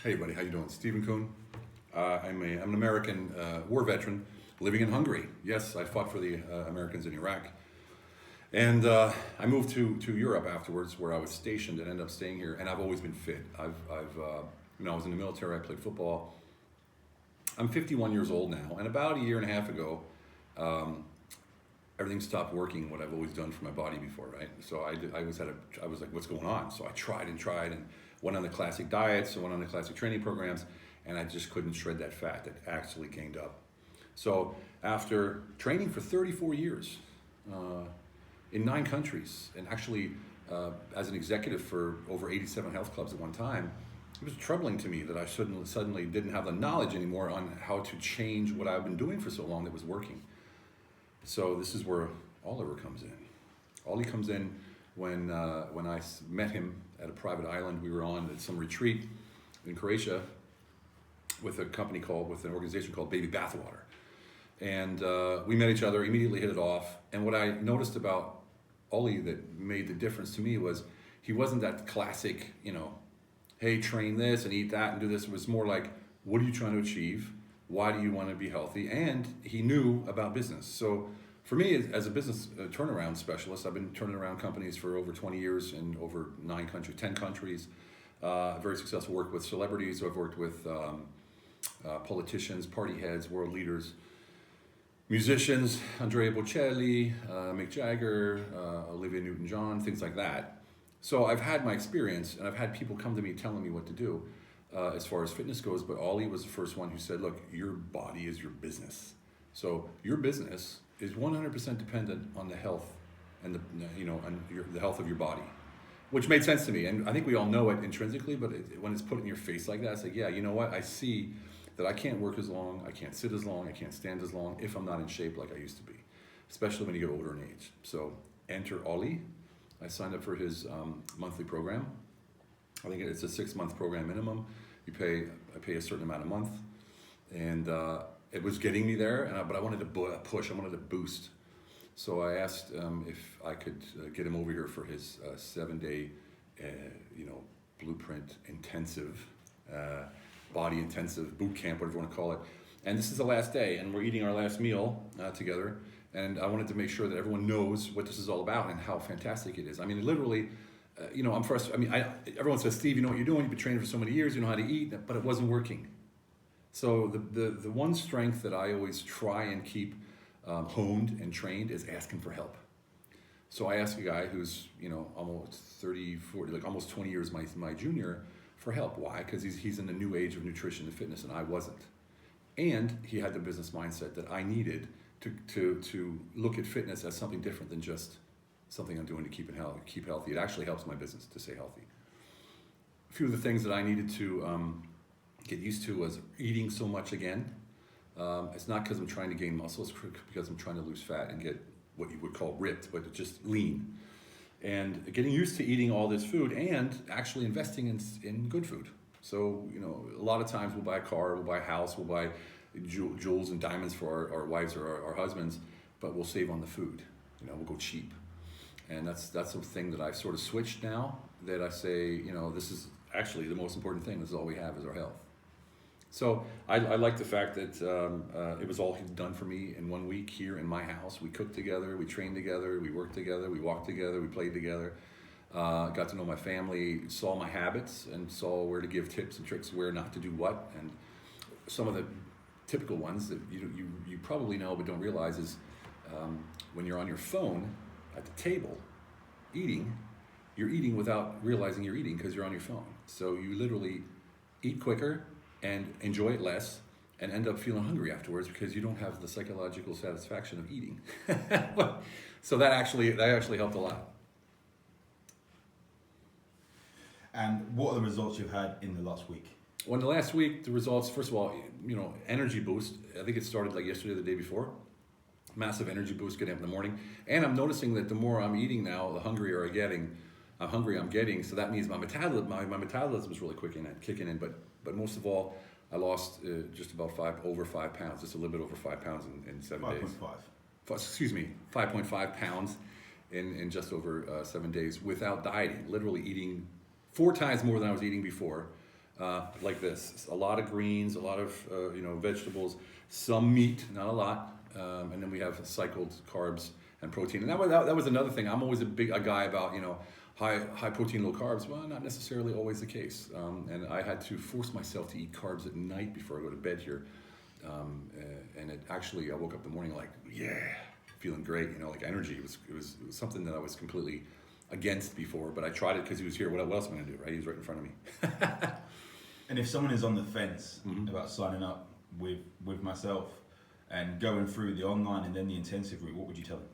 Hey, buddy, how you doing? Stephen Kuhn. I'm an American war veteran living in Hungary. Yes, I fought for the Americans in Iraq. And I moved to Europe afterwards, where I was stationed and ended up staying here. And I've always been fit. I was in the military. I played football. I'm 51 years old now, and about a year and a half ago, everything stopped working. What I've always done for my body before, right? So I was like, what's going on? So I tried and went on the classic diets, and went on the classic training programs, and I just couldn't shred that fat that actually gained up. So after training for 34 years in 9 countries, and actually as an executive for over 87 health clubs at one time, it was troubling to me that I suddenly didn't have the knowledge anymore on how to change what I've been doing for so long that was working. So this is where Oliver comes in. Ollie comes in when I met him at a private island we were on at some retreat in Croatia with an organization called Baby Bathwater. And we met each other, immediately hit it off. And what I noticed about Ollie that made the difference to me was he wasn't that classic, hey, train this and eat that and do this. It was more like, what are you trying to achieve? Why do you want to be healthy? And he knew about business. So for me, as a business turnaround specialist, I've been turning around companies for over 20 years in over 10 countries. Very successful work with celebrities. I've worked with politicians, party heads, world leaders, musicians, Andrea Bocelli, Mick Jagger, Olivia Newton-John, things like that. So I've had my experience, and I've had people come to me telling me what to do as far as fitness goes, but Ollie was the first one who said, look, your body is your business. So your business is 100% dependent on the health and the health of your body, which made sense to me. And I think we all know it intrinsically, but when it's put in your face like that, it's like, yeah, you know what? I see that I can't work as long, I can't sit as long, I can't stand as long if I'm not in shape like I used to be, especially when you get older in age. So enter Ollie. I signed up for his monthly program. I think it's a 6-month program minimum. I pay a certain amount a month, and it was getting me there. But I wanted to push. I wanted to boost. So I asked if I could get him over here for his 7-day, blueprint intensive, body intensive boot camp, whatever you want to call it. And this is the last day, and we're eating our last meal together. And I wanted to make sure that everyone knows what this is all about and how fantastic it is. I mean, literally, I'm frustrated. I mean, everyone says, Steve, you know what you're doing. You've been training for so many years. You know how to eat, but it wasn't working. So the one strength that I always try and keep honed and trained is asking for help. So I asked a guy who's almost 30, 40, like almost 20 years my junior for help. Why? Because he's in the new age of nutrition and fitness, and I wasn't. And he had the business mindset that I needed to look at fitness as something different than just something I'm doing to keep healthy. It actually helps my business to stay healthy. A few of the things that I needed to get used to was eating so much again. It's not because I'm trying to gain muscle, it's because I'm trying to lose fat and get what you would call ripped, but just lean. And getting used to eating all this food and actually investing in good food. So, a lot of times we'll buy a car, we'll buy a house, we'll buy jewels and diamonds for our wives or our husbands, but we'll save on the food. We'll go cheap. And that's a thing that I've sort of switched now, that I say, this is actually the most important thing. This is all we have is our health. So I like the fact that it was all done for me in 1 week here in my house. We cooked together, we trained together, we worked together, we walked together, we played together. Got to know my family, saw my habits, and saw where to give tips and tricks, where not to do what. And some of the typical ones that you probably know but don't realize is when you're on your phone at the table eating, you're eating without realizing you're eating because you're on your phone. So you literally eat quicker and enjoy it less and end up feeling hungry afterwards because you don't have the psychological satisfaction of eating. So that actually helped a lot. And what are the results you've had in the last week? Well, in the last week, the results, first of all, energy boost. I think it started like yesterday or the day before. Massive energy boost getting up in the morning. And I'm noticing that the more I'm eating now, the hungrier I'm getting. So that means my metabolism is really kicking in. But most of all, I lost just about over 5 pounds, just a little bit over 5 pounds in 7 days. 5.5 pounds in just over 7 days without dieting, literally eating 4 times more than I was eating before. like this. A lot of greens, a lot of vegetables, some meat, not a lot, and then we have cycled carbs and protein. And that was another thing. I'm always a guy about high protein, low carbs. Well, not necessarily always the case. And I had to force myself to eat carbs at night before I go to bed here. And it actually, I woke up in the morning like, feeling great. Like energy. It was something that I was completely against before, but I tried it because he was here. What else am I going to do, right? He's right in front of me. And if someone is on the fence about signing up with myself and going through the online and then the intensive route, what would you tell them?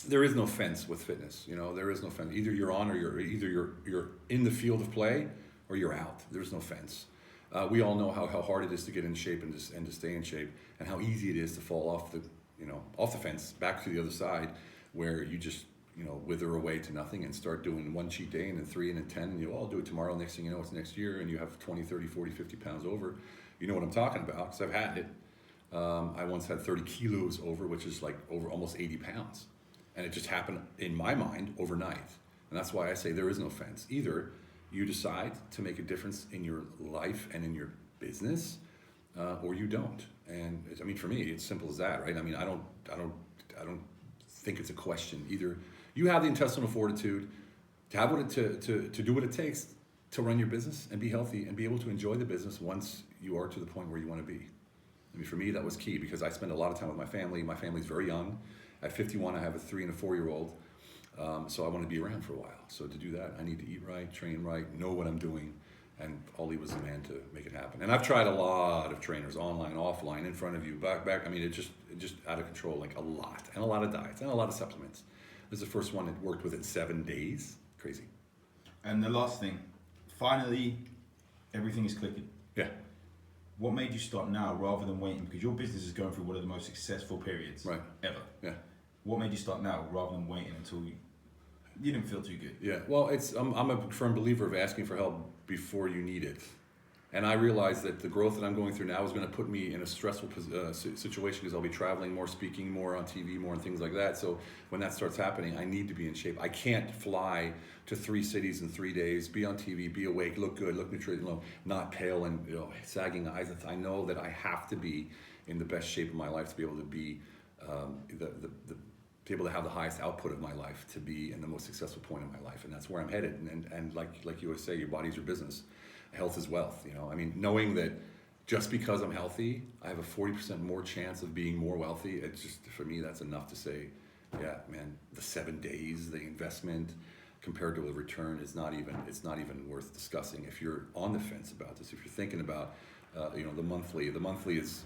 There is no fence with fitness. There is no fence. Either you're on or you're in the field of play or you're out. There's no fence. We all know how hard it is to get in shape and to stay in shape, and how easy it is to fall off the fence back to the other side, where you just wither away to nothing and start doing one cheat day and then 3 and then 10, and I'll do it tomorrow. Next thing you know, it's next year and you have 20, 30, 40, 50 pounds over. You know what I'm talking about, because I've had it. I once had 30 kilos over, which is like over almost 80 pounds. And it just happened in my mind overnight. And that's why I say there is no fence. Either you decide to make a difference in your life and in your business, or you don't. And for me, it's simple as that, right? I don't think it's a question. Either you have the intestinal fortitude to have to do what it takes to run your business and be healthy and be able to enjoy the business once you are to the point where you want to be. For me, that was key, because I spend a lot of time with my family. My family's very young. At 51, I have a 3 and a 4-year-old, so I want to be around for a while. So to do that, I need to eat right, train right, know what I'm doing, and Ollie was the man to make it happen. And I've tried a lot of trainers, online, offline, in front of you, back. It just out of control, like a lot of diets and a lot of supplements. This is the first one that worked within 7 days. Crazy. And the last thing, finally, everything is clicking. Yeah. What made you start now rather than waiting? Because your business is going through one of the most successful periods ever. Yeah. What made you start now rather than waiting until you didn't feel too good? Yeah. Well, I'm a firm believer of asking for help before you need it. And I realized that the growth that I'm going through now is going to put me in a stressful situation, because I'll be traveling more, speaking more on TV, more and things like that. So when that starts happening, I need to be in shape. I can't fly to 3 cities in 3 days, be on TV, be awake, look good, look nutritious, not pale and sagging eyes. I know that I have to be in the best shape of my life to be able to be be able to have the highest output of my life, to be in the most successful point of my life, and that's where I'm headed. And like you always say, your body's your business. Health is wealth. Knowing that just because I'm healthy, I have a 40% more chance of being more wealthy. It's just, for me, that's enough to say, yeah, man, the 7 days, the investment compared to a return it's not even worth discussing. If you're on the fence about this, if you're thinking about, the monthly is,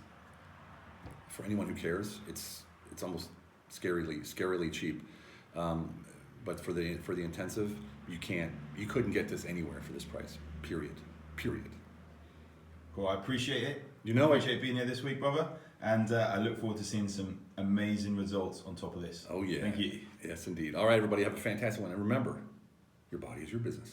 for anyone who cares, it's almost scarily cheap. But for the intensive, you couldn't get this anywhere for this price. Period. Well, I appreciate it. I appreciate being here this week, brother. And I look forward to seeing some amazing results on top of this. Oh yeah. Thank you. Yes, indeed. All right, everybody, have a fantastic one. And remember, your body is your business.